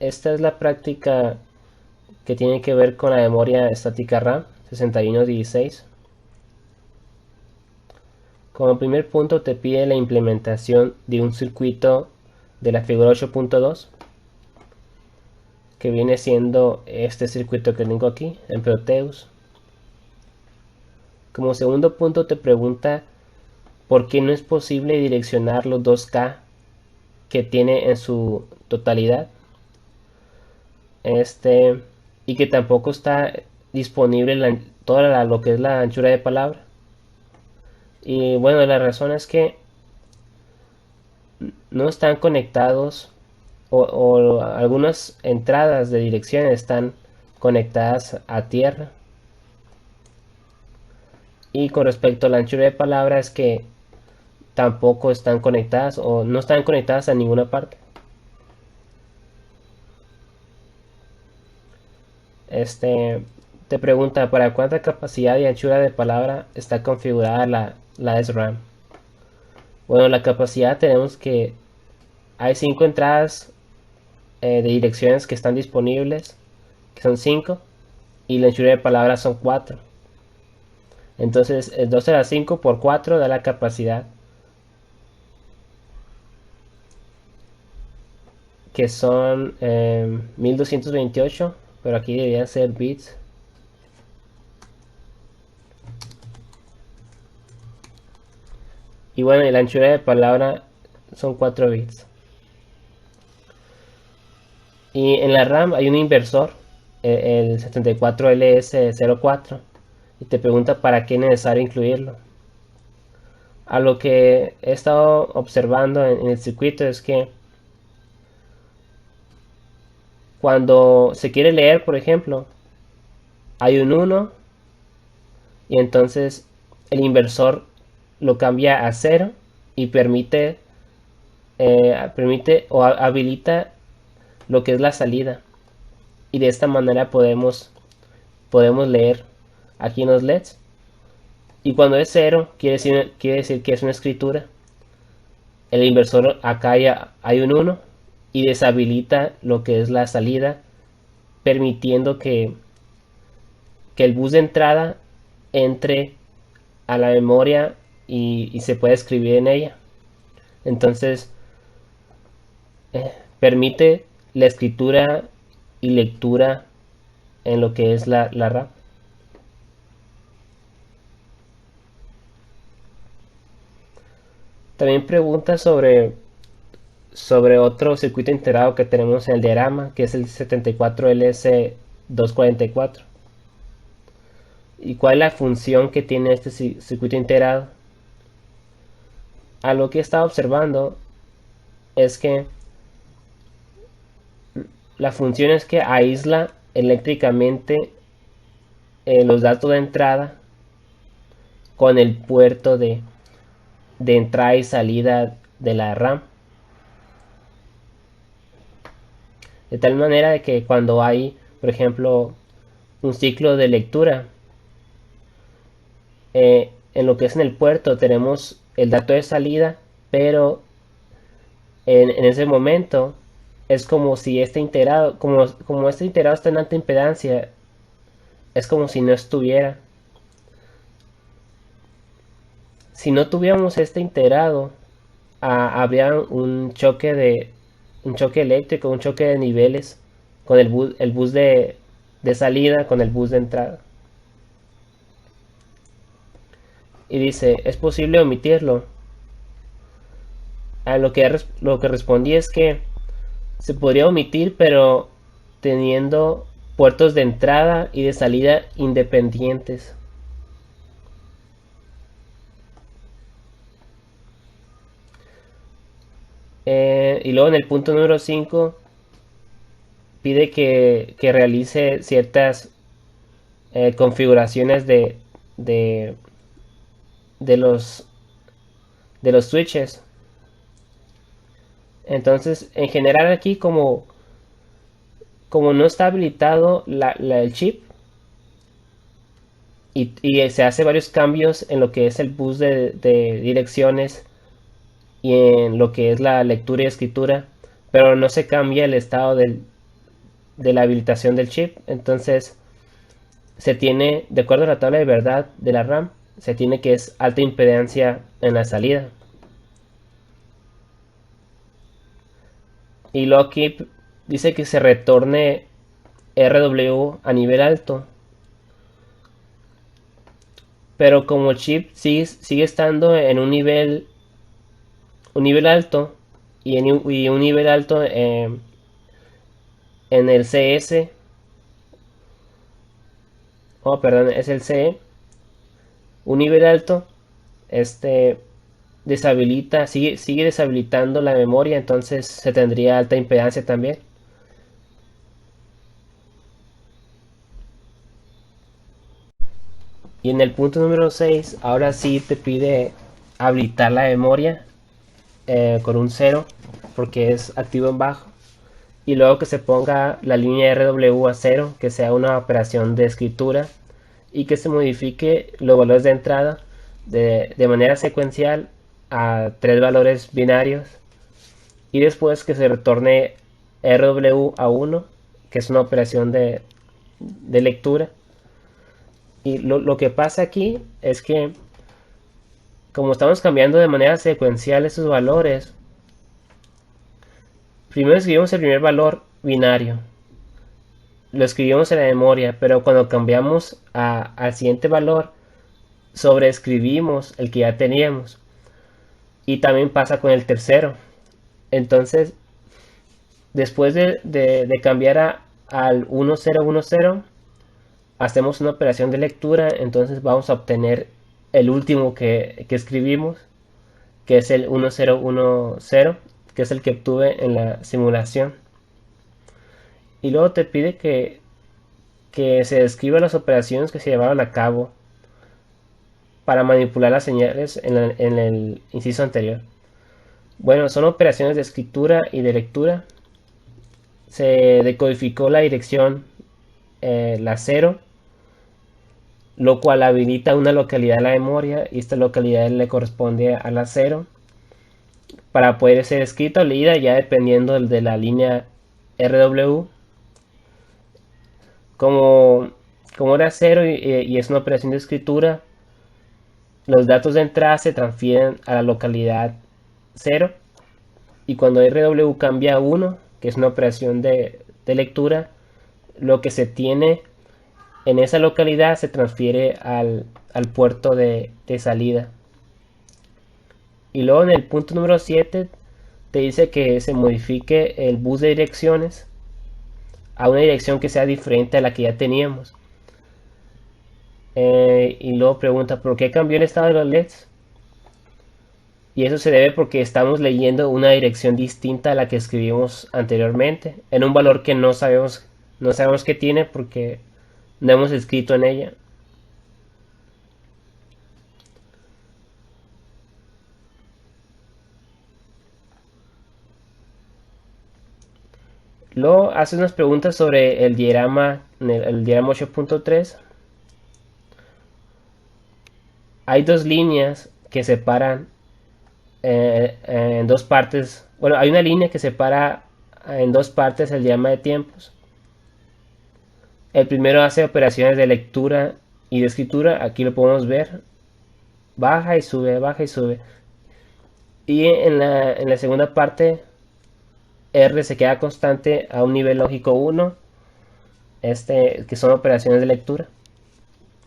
esta es la práctica que tiene que ver con la memoria estática RAM 6116. Como primer punto te pide la implementación de un circuito de la figura 8.2, que viene siendo este circuito que tengo aquí en Proteus. Como segundo punto te pregunta por qué no es posible direccionar los 2K que tiene en su totalidad, este y que tampoco está disponible lo que es la anchura de palabra. Y bueno, la razón es que no están conectados, o algunas entradas de dirección están conectadas a tierra. Y con respecto a la anchura de palabra es que tampoco están conectadas o no están conectadas a ninguna parte. Este te pregunta para cuánta capacidad y anchura de palabra está configurada la SRAM. Bueno, la capacidad tenemos que hay 5 entradas de direcciones que están disponibles, que son 5, y la anchura de palabra son 4. Entonces, 12 a la 5 por 4 da la capacidad, que son 1228, pero aquí deberían ser bits. Y bueno, y la anchura de palabra son 4 bits. Y en la RAM hay un inversor, el 74LS04, y te pregunta para qué es necesario incluirlo. A lo que he estado observando en el circuito es que cuando se quiere leer, por ejemplo, hay un 1 y entonces el inversor lo cambia a 0 y permite o habilita lo que es la salida. Y de esta manera podemos leer aquí en los LEDs. Y cuando es 0, quiere decir que es una escritura. El inversor acá hay un 1 y deshabilita lo que es la salida, permitiendo que el bus de entrada entre a la memoria y se puede escribir en ella. Entonces, permite la escritura y lectura en lo que es la RAM. También pregunta sobre otro circuito integrado que tenemos en el diagrama, que es el 74LS244. ¿Y cuál es la función que tiene este circuito integrado? A lo que he estado observando es que la función es que aísla eléctricamente los datos de entrada con el puerto de entrada y salida de la RAM. De tal manera de que cuando hay, por ejemplo, un ciclo de lectura, en lo que es en el puerto tenemos el dato de salida, pero en ese momento es como si este integrado, como este integrado está en alta impedancia, es como si no estuviera. Si no tuviéramos este integrado, habría un choque eléctrico, un choque de niveles con el bus de salida con el bus de entrada. Y dice, ¿es posible omitirlo? A lo que respondí es que se podría omitir, pero teniendo puertos de entrada y de salida independientes. Y luego en el punto número 5 pide que realice ciertas configuraciones de, de, los, de los switches. Entonces, en general aquí como no está habilitado el chip y se hace varios cambios en lo que es el bus de direcciones y en lo que es la lectura y escritura, pero no se cambia el estado de la habilitación del chip. Entonces se tiene, de acuerdo a la tabla de verdad de la RAM, se tiene que es alta impedancia en la salida. Y luego aquí dice que se retorne RW a nivel alto. Pero como el chip sigue estando en un nivel alto y un nivel alto en el CS, oh perdón, es el CE, un nivel alto, este sigue deshabilitando la memoria, entonces se tendría alta impedancia también. Y en el punto número 6 ahora sí te pide habilitar la memoria con un cero porque es activo en bajo. Y luego que se ponga la línea RW a cero, que sea una operación de escritura y que se modifique los valores de entrada de manera secuencial a tres valores binarios y después que se retorne RW a uno, que es una operación de lectura. Y lo que pasa aquí es que como estamos cambiando de manera secuencial esos valores, primero escribimos el primer valor binario, lo escribimos en la memoria, pero cuando cambiamos al siguiente valor, sobreescribimos el que ya teníamos. Y también pasa con el tercero. Entonces, después de cambiar al 1010, hacemos una operación de lectura, entonces vamos a obtener el último que escribimos, que es el 1010, que es el que obtuve en la simulación. Y luego te pide que se describan las operaciones que se llevaron a cabo para manipular las señales en el inciso anterior. Bueno, son operaciones de escritura y de lectura. Se decodificó la dirección, la 0, lo cual habilita una localidad en la memoria y esta localidad le corresponde a la 0 para poder ser escrita o leída ya dependiendo de la línea RW. Como, como era 0 y es una operación de escritura, los datos de entrada se transfieren a la localidad 0 y cuando RW cambia a 1, que es una operación de lectura, lo que se tiene en esa localidad se transfiere al puerto de salida. Y luego en el punto número 7 te dice que se modifique el bus de direcciones a una dirección que sea diferente a la que ya teníamos. Y luego pregunta, ¿por qué cambió el estado de los LEDs? Y eso se debe porque estamos leyendo una dirección distinta a la que escribimos anteriormente, en un valor que no sabemos qué tiene porque no hemos escrito en ella. Luego hace unas preguntas sobre el diagrama 8.3. Hay dos líneas que separan en dos partes. Bueno, hay una línea que separa en dos partes el diagrama de tiempos. El primero hace operaciones de lectura y de escritura. Aquí lo podemos ver. Baja y sube, baja y sube. Y en la segunda parte, R se queda constante a un nivel lógico 1, que son operaciones de lectura.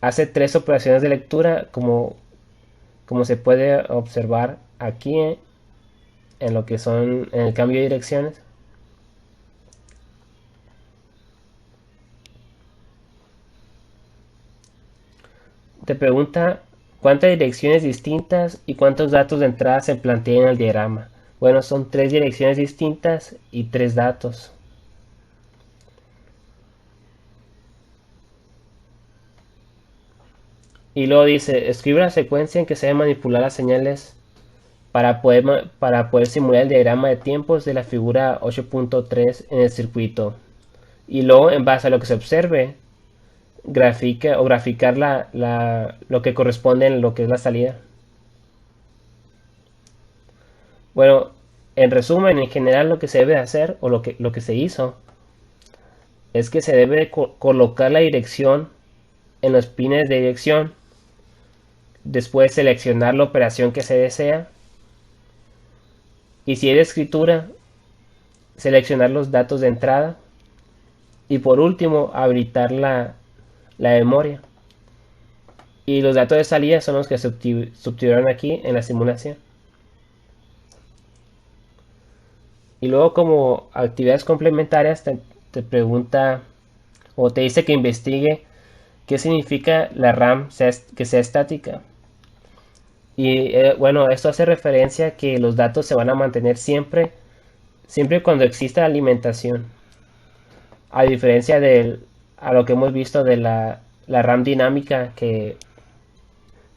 Hace tres operaciones de lectura como se puede observar aquí en lo que son en el cambio de direcciones. Te pregunta cuántas direcciones distintas y cuántos datos de entrada se plantean en el diagrama. Bueno, son tres direcciones distintas y tres datos. Y luego dice, escribe la secuencia en que se deben manipular las señales para poder simular el diagrama de tiempos de la figura 8.3 en el circuito. Y luego, en base a lo que se observe, graficar lo que corresponde en lo que es la salida. Bueno, en resumen, en general lo que se debe hacer o lo que se hizo es que se debe colocar la dirección en los pines de dirección, después seleccionar la operación que se desea y si es de escritura, seleccionar los datos de entrada y por último habilitar la memoria. Y los datos de salida son los que se obtuvieron aquí en la simulación. Y luego como actividades complementarias te pregunta o te dice que investigue qué significa la RAM que sea estática. Y bueno, esto hace referencia a que los datos se van a mantener siempre cuando exista alimentación. A diferencia a lo que hemos visto de la RAM dinámica, que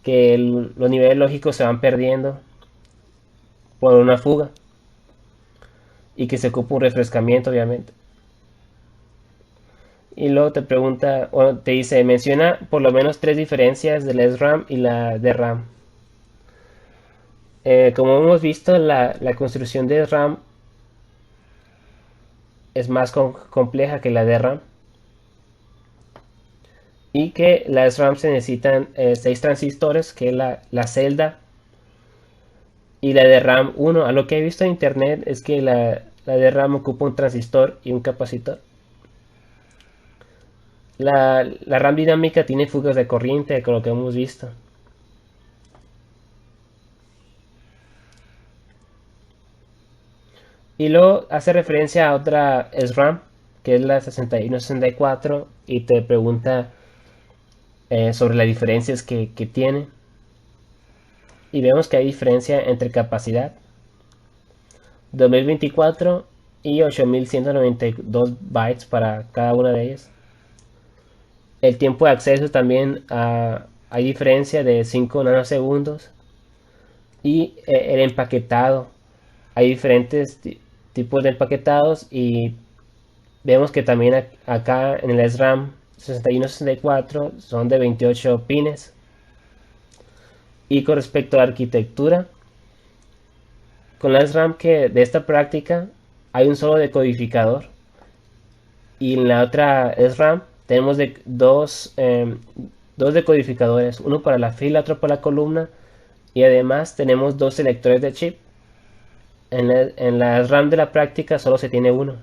los niveles lógicos se van perdiendo por una fuga y que se ocupa un refrescamiento, obviamente. Y luego te pregunta, o te dice, menciona por lo menos tres diferencias de la SRAM y la DRAM. Como hemos visto, la construcción de RAM es más compleja que la de RAM y que las RAM se necesitan 6 transistores, que es la celda, y la de RAM 1. A lo que he visto en internet es que la de RAM ocupa un transistor y un capacitor. La RAM dinámica tiene fugas de corriente, con lo que hemos visto. Y luego hace referencia a otra SRAM, que es la 6164, y te pregunta sobre las diferencias que tiene. Y vemos que hay diferencia entre capacidad 2024 y 8192 bytes para cada una de ellas. El tiempo de acceso también hay diferencia de 5 nanosegundos. Y el empaquetado. Hay diferentes tipos de empaquetados y vemos que también acá en el SRAM 6164 son de 28 pines. Y con respecto a arquitectura, con la SRAM que de esta práctica hay un solo decodificador y en la otra SRAM tenemos dos decodificadores, uno para la fila, otro para la columna y además tenemos dos selectores de chip. En la RAM de la práctica solo se tiene uno.